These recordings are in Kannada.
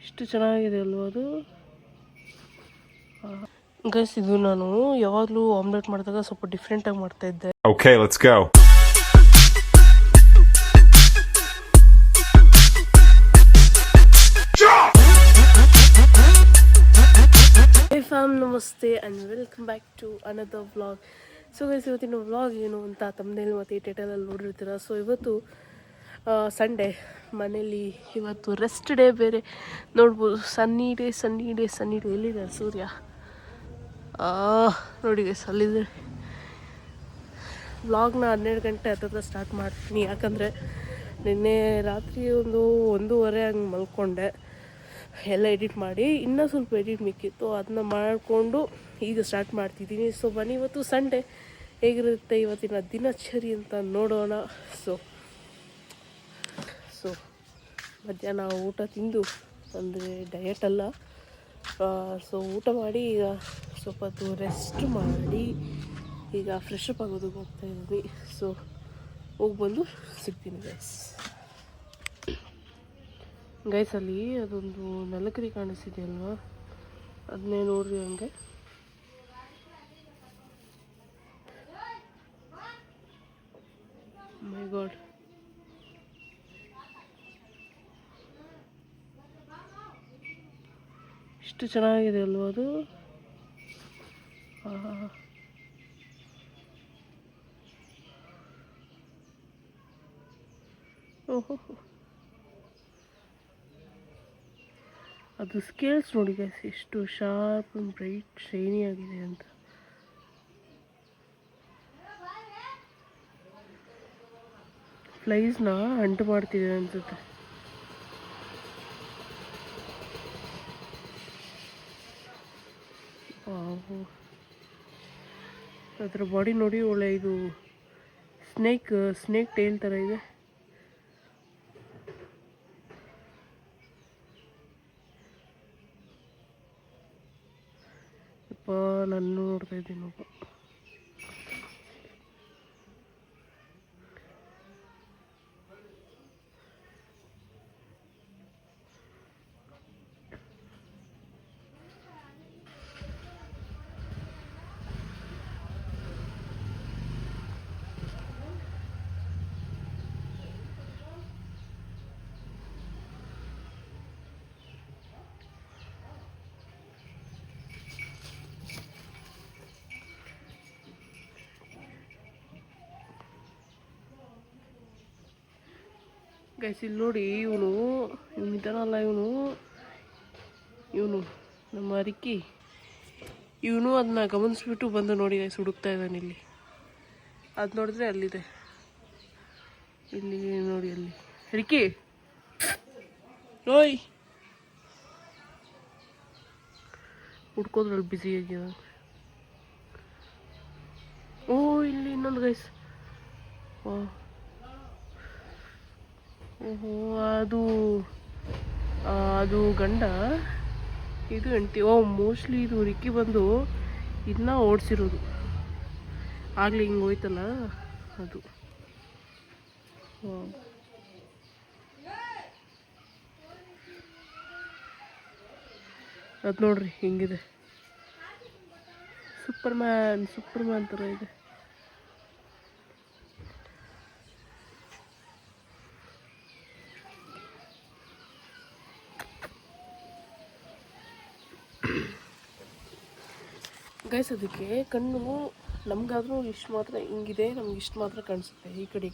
ಎಷ್ಟು ಚೆನ್ನಾಗಿದೆ ಅಲ್ವ ಅದು. ಗೈಸ್, ಇದು ನಾನು ಯಾವಾಗಲೂ ಆಮ್ಲೆಟ್ ಮಾಡಿದಾಗ ಸ್ವಲ್ಪ ಡಿಫ್ರೆಂಟಾಗಿ ಮಾಡ್ತಾಯಿದ್ದೆ. Okay, let's go. Hey fam, ನಮಸ್ತೆ and welcome back to another vlog. So guys, ಇವತ್ತಿನ ವ್ಲಾಗ್ ಏನು ಅಂತ ತಮ್ಮನೇಲಿ ಮತ್ತು ಈ ಟೈಟಲಲ್ಲಿ ನೋಡಿರ್ತೀರ. ಸೊ ಇವತ್ತು ಸಂಡೇ, ಮನೇಲಿ ಇವತ್ತು ರೆಸ್ಟ್ ಡೇ ಬೇರೆ ನೋಡ್ಬೋದು. ಸನ್ನಿ ಡೇ ಎಲ್ಲಿದೆ ಸೂರ್ಯ? ನೋಡಿ ಗೈಸ್, ಅಲ್ಲಿದೆ. ವ್ಲಾಗ್ನ 12 ಗಂಟೆ ಹತ್ತಿರ ಸ್ಟಾರ್ಟ್ ಮಾಡ್ತೀನಿ, ಯಾಕಂದರೆ ನಿನ್ನೆ ರಾತ್ರಿ 1:30 ಹಂಗೆ ಮಲ್ಕೊಂಡೆ. ಎಲ್ಲ ಎಡಿಟ್ ಮಾಡಿ ಇನ್ನೂ ಸ್ವಲ್ಪ ಎಡಿಟ್ ಮಿಕ್ಕಿತ್ತು, ಅದನ್ನ ಮಾಡಿಕೊಂಡು ಈಗ ಸ್ಟಾರ್ಟ್ ಮಾಡ್ತಿದ್ದೀನಿ. ಸೊ ಬನ್ನಿ, ಇವತ್ತು ಸಂಡೇ ಹೇಗಿರುತ್ತೆ ಇವತ್ತಿನ ದಿನಚರಿ ಅಂತ ನೋಡೋಣ. ಸೊ ಮಧ್ಯಾಹ್ನ ಊಟ ತಿಂದು, ಅಂದರೆ ಡಯಟ್ ಅಲ್ಲ, ಸೊ ಊಟ ಮಾಡಿ ಈಗ ಸ್ವಲ್ಪ ಹೊತ್ತು ರೆಸ್ಟ್ ಮಾಡಿ ಈಗ ಫ್ರೆಶ್ ಅಪ್ ಆಗೋದಕ್ಕೆ ಹೋಗ್ತಾಯಿದ್ದೀನಿ. ಸೊ ಹೋಗಿ ಬಂದು ಸಿಗ್ತೀನಿ ಗೈಸ್. ಅಲ್ಲಿ ಅದೊಂದು ನಲಕರಿ ಕಾಣಿಸ್ತಿದೆಯಲ್ವ, ಅದನ್ನೇ ನೋಡ್ರಿ. ಹಂಗೆ ಮೈ ಗಾಡ್, ಎಷ್ಟು ಚೆನ್ನಾಗಿದೆ ಅಲ್ವ ಅದು. ಓಹೋ, ಅದು ಸ್ಕೇಲ್ಸ್ ನೋಡಿ ಗೈಸ್, ಎಷ್ಟು ಶಾರ್ಪ್ ಆ್ಯಂಡ್ ಬ್ರೈಟ್ ಶೈನಿ ಆಗಿದೆ ಅಂತ. ಫ್ಲೈಸ್ನ ಅಂಟು ಮಾಡ್ತಿದೆ ಅನ್ಸುತ್ತೆ. ಅದರ ಬಾಡಿ ನೋಡಿ, ಒಳ್ಳೆ ಇದು ಸ್ನೇಕ್ ಟೇಲ್ ಥರ ಇದೆ. ನಾನು ನೋಡ್ತಾ ಇದ್ದೀನಿ ಒಬ್ಬ. ಗೈಸ್, ಇಲ್ಲಿ ನೋಡಿ, ಇವನು ಇದ್ದಾನಲ್ಲ, ಇವನು ನಮ್ಮ ರಿಕ್ಕಿ, ಇವನು ಅದನ್ನ ಗಮನಿಸ್ಬಿಟ್ಟು ಬಂದು ನೋಡಿ ಗೈಸ್, ಹುಡುಕ್ತಾ ಇದ್ದಾನೆ ಇಲ್ಲಿ. ಅದು ನೋಡಿದ್ರೆ ಅಲ್ಲಿದೆ, ಇಲ್ಲಿ ನೋಡಿ, ಅಲ್ಲಿ ರಿಕ್ಕಿ. ಓಯ್, ಹುಡ್ಕೋದ್ರಲ್ಲಿ ಬ್ಯುಸಿ ಆಗ್ಯದ. ಓ, ಇಲ್ಲಿ ಇನ್ನೊಂದು ಗೈಸ್. ಓಹೋ, ಅದು ಗಂಡ, ಇದು ಹೆಂಡತಿ. ಮೋಸ್ಟ್ಲಿ ಇದು ರಿಕ್ಕಿ ಬಂದು ಇದನ್ನ ಓಡಿಸಿರೋದು, ಆಗಲಿ ಹಿಂಗೆ ಹೋಯ್ತಲ್ಲ ಅದು. ಅದು ನೋಡ್ರಿ ಹಿಂಗಿದೆ, ಸೂಪರ್ಮ್ಯಾನ್ ಥರ ಇದೆ. ಗೈಸ್, ಅದಕ್ಕೆ ಕಣ್ಣು ನಮಗಾದ್ರೂ ಇಷ್ಟು ಮಾತ್ರ ಹಿಂಗಿದೆ, ನಮ್ಗೆ ಇಷ್ಟು ಮಾತ್ರ ಕಾಣಿಸುತ್ತೆ, ಈ ಕಡೆ.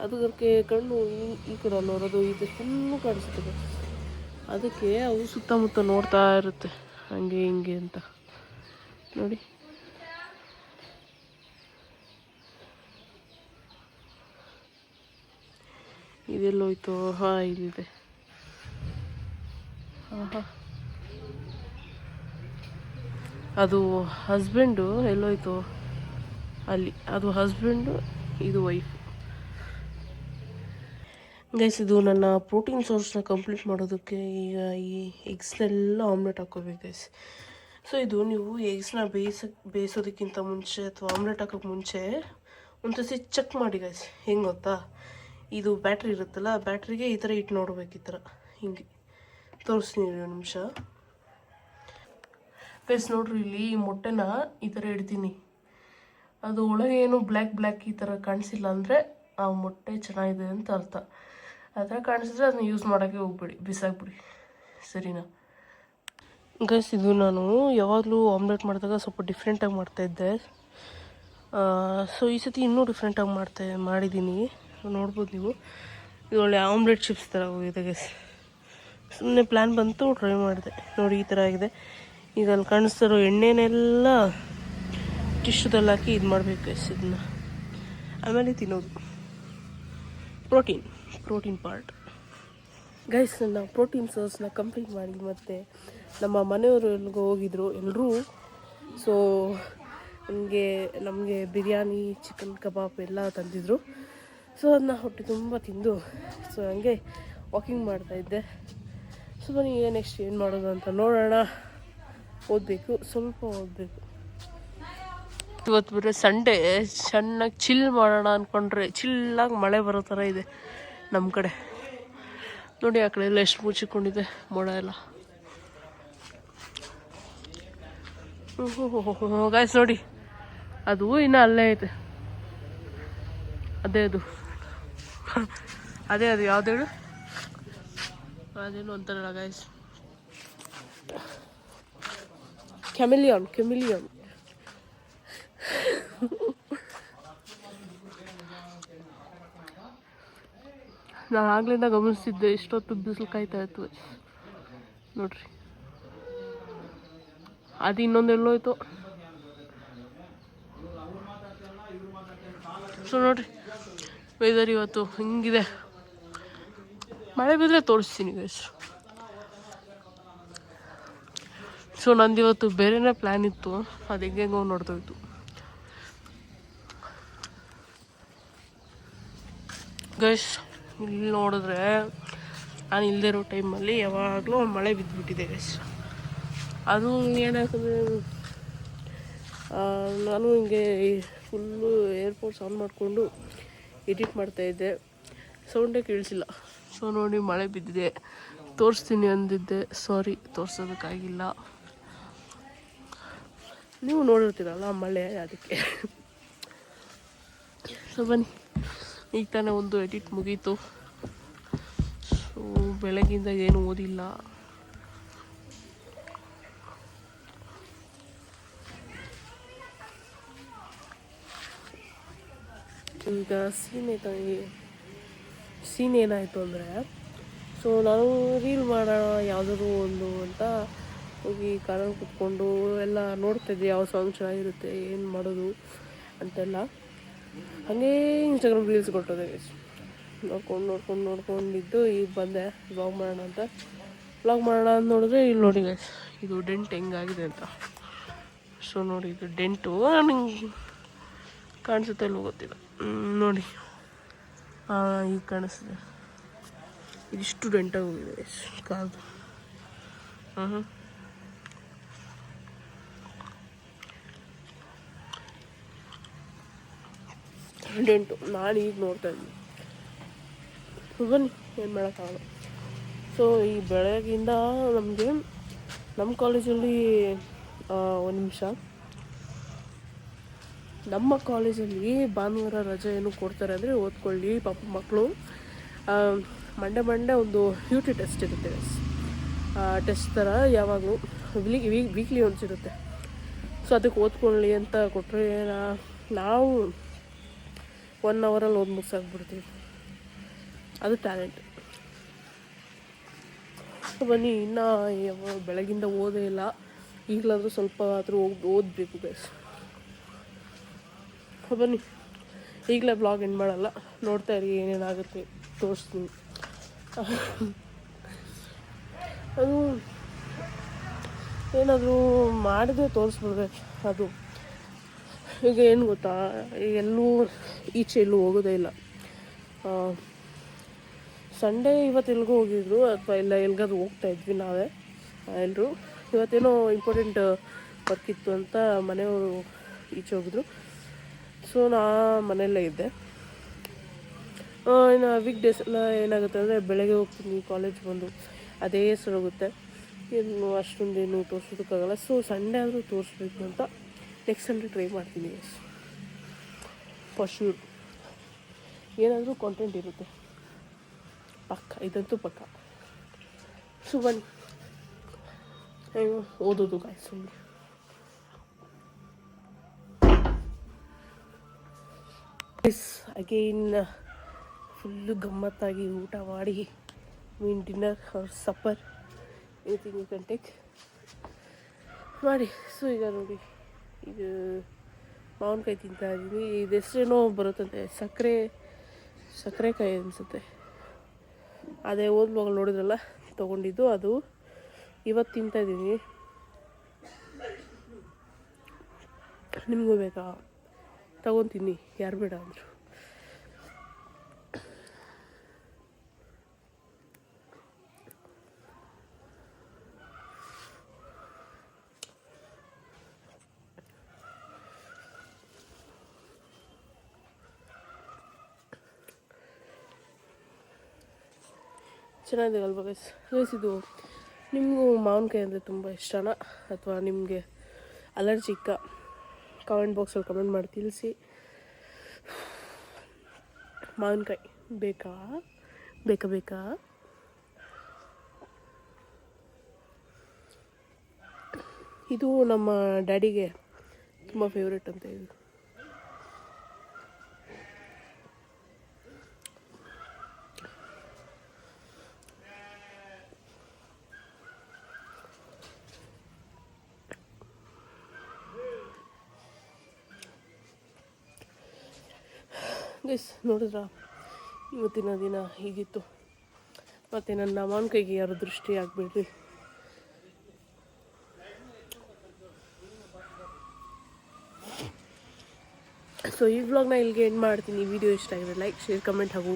ಅದಕ್ಕೆ ಕಣ್ಣು ಈ ಕಡೆ ನೋಡೋದು, ಇದು ಫುಲ್ಲು ಕಾಣಿಸುತ್ತೆ. ಅದಕ್ಕೆ ಅವು ಸುತ್ತಮುತ್ತ ನೋಡ್ತಾ ಇರುತ್ತೆ, ಹಂಗೆ ಹಿಂಗೆ ಅಂತ ನೋಡಿ. ಇದೆಲ್ಲೋಯ್ತು? ಇಲ್ಲಿದೆ. ಅದು ಹಸ್ಬೆಂಡು ಎಲ್ಲೋಯ್ತು? ಅಲ್ಲಿ, ಅದು ಹಸ್ಬೆಂಡು, ಇದು ವೈಫ್. ಗೈಸ್, ಇದು ನನ್ನ ಪ್ರೋಟೀನ್ ಸೋರ್ಸ್ನ ಕಂಪ್ಲೀಟ್ ಮಾಡೋದಕ್ಕೆ ಈಗ ಈ ಎಗ್ಸ್ನೆಲ್ಲ ಆಮ್ಲೆಟ್ ಹಾಕ್ಕೋಬೇಕು ಗೈಸ್. ಸೊ ಇದು ನೀವು ಎಗ್ಸ್ನ ಬೇಯಿಸೋದಕ್ಕಿಂತ ಮುಂಚೆ ಅಥವಾ ಆಮ್ಲೆಟ್ ಹಾಕೋಕ್ಕೆ ಮುಂಚೆ ಒಂದು ಸತಿ ಚೆಕ್ ಮಾಡಿ ಗೈಸ್. ಹೆಂಗೆ ಗೊತ್ತಾ, ಇದು ಬ್ಯಾಟ್ರಿ ಇರುತ್ತಲ್ಲ, ಬ್ಯಾಟ್ರಿಗೆ ಈ ಥರ ಇಟ್ಟು ನೋಡ್ಬೇಕು, ಈ ಥರ ಹಿಂಗೆ ತೋರಿಸ್ತೀನಿ ಒಂದು ನಿಮಿಷ. ಗೈಸ್ ನೋಡ್ರಿ, ಇಲ್ಲಿ ಈ ಮೊಟ್ಟೆನ ಈ ಥರ ಇಡ್ತೀನಿ. ಅದು ಒಳಗೆ ಏನು ಬ್ಲ್ಯಾಕ್ ಈ ಥರ ಕಾಣಿಸಿಲ್ಲ ಅಂದರೆ ಆ ಮೊಟ್ಟೆ ಚೆನ್ನಾಗಿದೆ ಅಂತ ಅರ್ಥ. ಆ ಥರ ಕಾಣಿಸಿದ್ರೆ ಅದನ್ನ ಯೂಸ್ ಮಾಡೋಕ್ಕೆ ಹೋಗ್ಬೇಡಿ, ಬಿಸಾಕ್ಬಿಡಿ, ಸರಿನಾ? ಗೈಸ್ ಇದು ನಾನು ಯಾವಾಗಲೂ ಆಮ್ಲೆಟ್ ಮಾಡಿದಾಗ ಸ್ವಲ್ಪ ಡಿಫ್ರೆಂಟಾಗಿ ಮಾಡ್ತಾಯಿದ್ದೆ. ಸೊ ಈ ಸತಿ ಇನ್ನೂ ಡಿಫ್ರೆಂಟಾಗಿ ಮಾಡಿದ್ದೀನಿ, ನೋಡ್ಬೋದು ನೀವು. ಇದು ಒಳ್ಳೆ ಆಮ್ಲೆಟ್ ಚಿಪ್ಸ್ ಥರ ಹೋಗಿದೆ ಗೈಸ್. ಸುಮ್ಮನೆ ಪ್ಲ್ಯಾನ್ ಬಂತು, ಟ್ರೈ ಮಾಡಿದೆ. ನೋಡಿ ಈ ಥರ ಆಗಿದೆ. ಈಗ ಅಲ್ಲಿ ಕಾಣಿಸ್ತಿರೋ ಎಣ್ಣೆನೆಲ್ಲ ಟಿಶ್ಯೂದಲ್ಲಿ ಹಾಕಿ ಇದು ಮಾಡಬೇಕು ಗೈಸ್. ಇದನ್ನ ಆಮೇಲೆ ತಿನ್ನೋದು. Protein part guys. ನಾವು ಪ್ರೋಟೀನ್ ಸೋರ್ಸ್ನ ಕಂಪ್ಲೀಟ್ ಮಾಡಿ ಮತ್ತು ನಮ್ಮ ಮನೆಯವರು ಎಲ್ಲಿಗೋ ಹೋಗಿದ್ರು ಎಲ್ಲರೂ. ಸೊ ನಮಗೆ ಬಿರಿಯಾನಿ, ಚಿಕನ್ ಕಬಾಬ್ ಎಲ್ಲ ತಂದಿದ್ರು. ಸೊ ಅದನ್ನ ಹೊಟ್ಟೆ ತುಂಬ ತಿಂದು ಸೊ ಹಂಗೆ ವಾಕಿಂಗ್ ಮಾಡ್ತಾಯಿದ್ದೆ. ಸೊ ಬನ್ನಿ ಈಗ ನೆಕ್ಸ್ಟ್ ಏನು ಮಾಡೋದು ಅಂತ ನೋಡೋಣ. ಸ್ವಲ್ಪ ಓದಬೇಕು. ಇವತ್ತು ಬರೀ ಸಂಡೇ, ಚೆನ್ನಾಗಿ ಚಿಲ್ ಮಾಡೋಣ ಅಂದ್ಕೊಂಡ್ರೆ ಚಿಲ್ಲಾಗಿ ಮಳೆ ಬರೋ ಥರ ಇದೆ ನಮ್ಮ ಕಡೆ. ನೋಡಿ ಆ ಕಡೆ ಎಲ್ಲ ಎಷ್ಟು ಮುಚ್ಚಿಕೊಂಡಿದೆ ಮೋಡ ಎಲ್ಲ. ಗಾಯ್ಸ್ ನೋಡಿ, ಅದು ಇನ್ನೂ ಅಲ್ಲೇ ಐತೆ. ಅದೇ ಅದು ಯಾವ್ದು ಹೇಳು, ಅದೇನು ಅಂತಾರಲ್ಲ ಗಾಯ್ಸ್, ಕೆಮಿಲಿಯನ್. ನಾನು ಆಗ್ಲಿಂದ ಗಮನಿಸ್ತಿದ್ದೆ ಎಷ್ಟೊತ್ತು ಬಿಸಿಲು ಕಾಯ್ತಾ ಇತ್ತು ನೋಡ್ರಿ. ಅದು ಇನ್ನೊಂದೆಲ್ಲೋಯ್ತು. ಸೊ ನೋಡ್ರಿ ವೆದರ್ ಇವತ್ತು ಹಿಂಗಿದೆ. ಮಳೆ ಬಿದ್ದರೆ ತೋರಿಸ್ತೀನಿ ಗೈಸ್. ಸೊ ನಂದು ಇವತ್ತು ಬೇರೆನೇ ಪ್ಲ್ಯಾನ್ ಇತ್ತು, ಅದು ಹೆಂಗೆಂಗೋ ನೋಡ್ತೋಯ್ತು. ಗೈಸ್ ಇಲ್ಲಿ ನೋಡಿದ್ರೆ ನಾನು ಇಲ್ಲದೇ ಇರೋ ಟೈಮಲ್ಲಿ ಯಾವಾಗಲೂ ಮಳೆ ಬಿದ್ದುಬಿಟ್ಟಿದೆ ಗೈಸ್. ಅದು ಏನಾಗ್ತದೆ, ನಾನು ಹಿಂಗೆ ಫುಲ್ಲು ಏರ್ಪೋರ್ಟ್ಸ್ ಆನ್ ಮಾಡಿಕೊಂಡು ಎಡಿಟ್ ಮಾಡ್ತಾಯಿದ್ದೆ, ಸೌಂಡೇ ಕೇಳಿಸಿಲ್ಲ. ಸೊ ನೋಡಿ ಮಳೆ ಬಿದ್ದಿದೆ, ತೋರಿಸ್ತೀನಿ ಅಂದಿದ್ದೆ, ಸಾರಿ ತೋರ್ಸೋದಕ್ಕಾಗಿಲ್ಲ. ನೀವು ನೋಡಿರ್ತೀರಲ್ಲ ಮಳೆ, ಅದಕ್ಕೆ. ಸೊ ಬನ್ನಿ, ಈಗ ತಾನೇ ಒಂದು ಎಡಿಟ್ ಮುಗೀತು. ಸೊ ಬೆಳಗಿಂದ ಏನು ಓದಿಲ್ಲ. ಈಗ ಸೀನ್ ಏನಾಯಿತು ಅಂದರೆ, ಸೊ ನಾನು ರೀಲ್ ಮಾಡೋಣ ಯಾವುದಾದ್ರು ಒಂದು ಅಂತ ಹೋಗಿ ಕಾರಲ್ಲಿ ಕೂತ್ಕೊಂಡು ಎಲ್ಲ ನೋಡ್ತಾಯಿದ್ದೆ, ಯಾವ ಸಾಂಗ್ ಚೆನ್ನಾಗಿರುತ್ತೆ, ಏನು ಮಾಡೋದು ಅಂತೆಲ್ಲ. ಹಾಗೇ ಇನ್ಸ್ಟಾಗ್ರಾಮ್ ರೀಲ್ಸ್ ಕೊಟ್ಟೋದೆ ನೋಡ್ಕೊಂಡಿದ್ದು ಈಗ ಬಂದೆ ವ್ಲಾಗ್ ಮಾಡೋಣ ಅಂತ. ನೋಡಿದ್ರೆ ಇಲ್ಲಿ ನೋಡಿ ಗೈಸ್, ಇದು ಡೆಂಟ್ ಹೆಂಗಾಗಿದೆ ಅಂತ. ಸೊ ನೋಡಿ, ಇದು ಡೆಂಟು ನನಗೆ ಕಾಣಿಸುತ್ತೆ ಇಲ್ಲವೋ ಗೊತ್ತಿಲ್ಲ. ನೋಡಿ ಈಗ ಕಾಣಿಸ್ತಿದೆ. ಇದಿಷ್ಟು ಡೆಂಟಾಗಿ ಹೋಗಿದೆ ಗೈಸ್ ಕಾದು. ಡೆಂಟು ನಾನು ಈಗ ನೋಡ್ತಾ ಇದ್ದೀನಿ. ಬನ್ನಿ, ಏನು ಮಾಡೋಕ್ಕಾಗಲ್ಲ. ಸೊ ಈ ಬೆಳಗಿಂದ ನಮ್ಮ ಕಾಲೇಜಲ್ಲಿ ಒಂದು ನಿಮಿಷ, ನಮ್ಮ ಕಾಲೇಜಲ್ಲಿ ಭಾನುವಾರ ರಜೆ ಏನು ಕೊಡ್ತಾರೆ ಅಂದರೆ ಓದ್ಕೊಳ್ಳಿ ಪಾಪ ಮಕ್ಕಳು. ಮಂಡೇ ಒಂದು UT ಟೆಸ್ಟ್ ಇರುತ್ತೆ ಟೆಸ್ಟ್ ಥರ, ಯಾವಾಗಲೂ ವೀಕ್ಲಿ ಒನ್ಸ್ ಇರುತ್ತೆ. ಸೊ ಅದಕ್ಕೆ ಓದ್ಕೊಳ್ಳಿ ಅಂತ ಕೊಟ್ಟರೆ ನಾವು 1 ಅವರಲ್ಲಿ ಓದಿ ಮುಗಿಸಾಕ್ಬಿಡ್ತೀವಿ. ಅದು ಟ್ಯಾಲೆಂಟ್. ಬನ್ನಿ, ಇನ್ನೂ ಬೆಳಗಿಂದ ಓದೇ ಇಲ್ಲ, ಈಗಲಾದರೂ ಸ್ವಲ್ಪ ಆದರೂ ಓದಬೇಕು ಗೈಸ್. ಬನ್ನಿ, ಈಗಲೇ ಬ್ಲಾಗ್ ಎಂಡ್ ಮಾಡಲ್ಲ, ನೋಡ್ತಾ ಇರಿ ಏನೇನಾಗುತ್ತೆ ತೋರಿಸ್ತೀನಿ. ಅದು ಏನಾದರೂ ಮಾಡಿದ್ರೆ ತೋರಿಸ್ಬಿಡ್ಬೇಕು. ಅದು ಈಗ ಏನು ಗೊತ್ತಾ, ಎಲ್ಲೂ ಎಲ್ಲೂ ಹೋಗೋದೇ ಇಲ್ಲ. ಸಂಡೇ ಇವತ್ತು ಎಲ್ಗೂ ಹೋಗಿದ್ರು ಅಥವಾ ಇಲ್ಲ ಎಲ್ಗಾದ್ರೂ ಹೋಗ್ತಾಯಿದ್ವಿ ನಾವೇ ಎಲ್ಲರೂ. ಇವತ್ತೇನೋ ಇಂಪಾರ್ಟೆಂಟ್ ವರ್ಕ್ ಇತ್ತು ಅಂತ ಮನೆಯವರು ಈಚೆ ಹೋಗಿದ್ರು. ಸೊ ನಾ ಮನೆಯಲ್ಲೇ ಇದ್ದೆ. ಇನ್ನು ವೀಕ್ ಡೇಸ್ ಎಲ್ಲ ಏನಾಗುತ್ತೆ ಅಂದರೆ ಬೆಳಗ್ಗೆ ಹೋಗ್ತೀನಿ ಕಾಲೇಜ್ ಬಂದು, ಅದೇ ಸರೋಗುತ್ತೆ. ಇನ್ನು ಅಷ್ಟೊಂದೇನು ತೋರಿಸೋದಕ್ಕಾಗಲ್ಲ. ಸೊ ಸಂಡೇ ಆದರೂ ತೋರಿಸ್ಬೇಕು ಅಂತ ನೆಕ್ಸ್ಟ್ ಸಂಡೇ ಟ್ರೈ ಮಾಡ್ತೀನಿ ಫಾರ್ ಶ್ಯೂರ್. ಏನಾದರೂ ಕಾಂಟೆಂಟ್ ಇರುತ್ತೆ ಪಕ್ಕ, ಇದಂತೂ ಪಕ್ಕ. ಸೊ ಬನ್ನಿ ಓದೋದು ಸುಮ್ಮನೆ. ಅಗೇನ್ ಫುಲ್ಲು ಗಮ್ಮತ್ತಾಗಿ ಊಟ ಮಾಡಿ mean dinner or supper anything you can take ಮಾಡಿ. ಸೊ ಈಗ ನೋಡಿ, ಇದು ಮಾವಿನಕಾಯಿ ತಿಂತಾ ಇದ್ದೀನಿ. ಇದೆಷ್ಟೇನೋ ಬರುತ್ತಂತೆ, ಸಕ್ಕರೆಕಾಯಿ ಅನಿಸುತ್ತೆ. ಅದೇ ಓದ್ವಾಗ ನೋಡಿದ್ರಲ್ಲ ತೊಗೊಂಡಿದ್ದು, ಅದು ಇವತ್ತು ತಿಂತಾಯಿದ್ದೀನಿ. ನಿಮಗೂ ಬೇಕಾ? ತಗೊತೀನಿ, ಯಾರು ಬೇಡ ಅಂದರು. ಚೆನ್ನಾಗಿದೆ ಅಲ್ವಾ ಗೈಸ್? ಇದು ನಿಮಗೂ ಮಾವಿನಕಾಯಿ ಅಂದರೆ ತುಂಬ ಇಷ್ಟನಾ ಅಥವಾ ನಿಮಗೆ ಅಲರ್ಜಿಕ್ಕ? ಕಾಮೆಂಟ್ ಬಾಕ್ಸಲ್ಲಿ ಕಮೆಂಟ್ ಮಾಡಿ ತಿಳಿಸಿ. ಮಾವಿನಕಾಯಿ ಬೇಕಾ? ಇದು ನಮ್ಮ ಡ್ಯಾಡಿಗೆ ತುಂಬ ಫೇವ್ರೆಟ್ ಅಂತ. ಇದು ಗೈಸ್ ನೋಡಿದ್ರಾ, ಇವತ್ತಿನ ದಿನ ಹೀಗಿತ್ತು. ಮತ್ತು ನನ್ನ ಮಾವಿನಕಾಯಿಗೆ ಯಾರು ದೃಷ್ಟಿ ಆಗಬೇಡ್ರಿ. ಸೊ ಈ ವ್ಲಾಗ್ನ ಇಲ್ಲಿಗೆ ಎಂಡ್ ಮಾಡ್ತೀನಿ. ವಿಡಿಯೋ ಇಷ್ಟ ಆಗಿದೆ ಲೈಕ್, ಶೇರ್, ಕಮೆಂಟ್ ಹಾಗೂ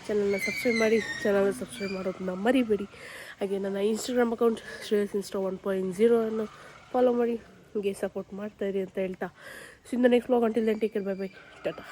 ಚಾನಲ್ನ ಸಬ್ಸ್ಕ್ರೈಬ್ ಮಾಡಿ. ಚಾನಲ್ನ ಸಬ್ಸ್ಕ್ರೈಬ್ ಮಾಡೋದನ್ನ ಮರಿಬೇಡಿ. ಹಾಗೆ ನನ್ನ ಇನ್ಸ್ಟಾಗ್ರಾಮ್ ಅಕೌಂಟ್ ಶ್ರೇಯಸ್ ಇನ್ಸ್ಟಾ 1.0 ಅನ್ನು ಫಾಲೋ ಮಾಡಿ, ಹೀಗೆ ಸಪೋರ್ಟ್ ಮಾಡ್ತಾಯಿರಿ ಅಂತ ಹೇಳ್ತಾ, ಸಿಂದ next vlog. Until then take care, bye bye, Tata.